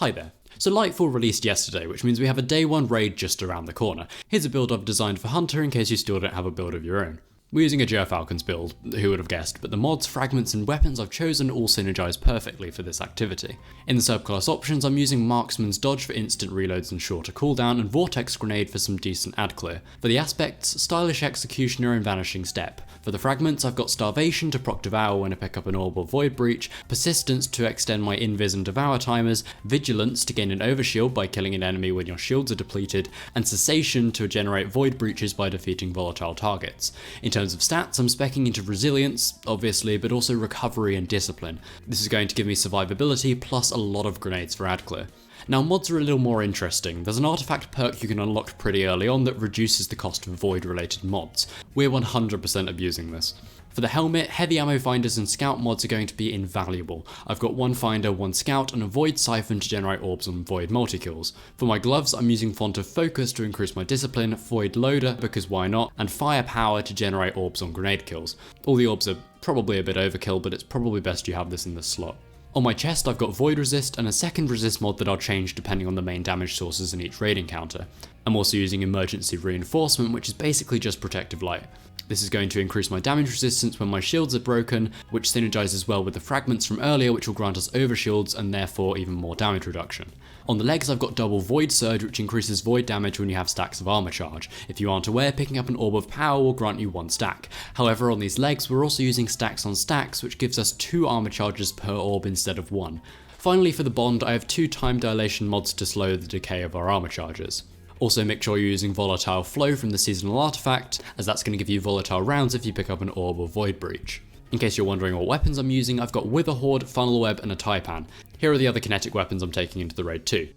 Hi there. So Lightfall released yesterday, which means we have a day 1 raid just around the corner. Here's a build I've designed for Hunter in case you still don't have a build of your own. We're using a Gyrfalcons build, who would have guessed, but the mods, fragments and weapons I've chosen all synergize perfectly for this activity. In the subclass options, I'm using Marksman's Dodge for instant reloads and shorter cooldown, and Vortex Grenade for some decent ad clear. For the aspects, Stylish Executioner and Vanishing Step. For the fragments, I've got Starvation to proc Devour when I pick up an orb or Void Breach, Persistence to extend my Invis and Devour timers, Vigilance to gain an overshield by killing an enemy when your shields are depleted, and Cessation to generate Void Breaches by defeating volatile targets. In terms of stats, I'm speccing into Resilience, obviously, but also Recovery and Discipline. This is going to give me survivability plus a lot of grenades for ad clear. Now mods are a little more interesting. There's an artifact perk you can unlock pretty early on that reduces the cost of void related mods. We're 100% abusing this. For the helmet, heavy ammo finders and scout mods are going to be invaluable. I've got one finder, one scout, and a void siphon to generate orbs on void multi-kills. For my gloves, I'm using Font of Focus to increase my discipline, void loader because why not, and firepower to generate orbs on grenade kills. All the orbs are probably a bit overkill, but it's probably best you have this in this slot. On my chest I've got Void Resist and a second resist mod that I'll change depending on the main damage sources in each raid encounter. I'm also using Emergency Reinforcement, which is basically just Protective Light. This is going to increase my damage resistance when my shields are broken, which synergizes well with the fragments from earlier, which will grant us overshields and therefore even more damage reduction. On the legs I've got double Void Surge, which increases void damage when you have stacks of armor charge. If you aren't aware, picking up an Orb of Power will grant you 1 stack. However, on these legs we're also using stacks on stacks, which gives us 2 armor charges per orb instead of 1. Finally, for the bond, I have 2 time dilation mods to slow the decay of our armor charges. Also make sure you're using Volatile Flow from the seasonal artifact, as that's going to give you volatile rounds if you pick up an orb or void breach. In case you're wondering what weapons I'm using, I've got Wither Horde, Funnel Web and a Taipan. Here are the other kinetic weapons I'm taking into the raid too.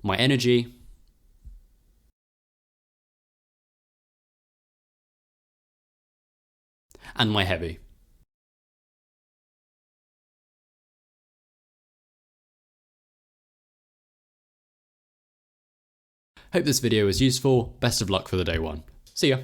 My energy, and my heavy. Hope this video was useful, best of luck for the day 1. See ya!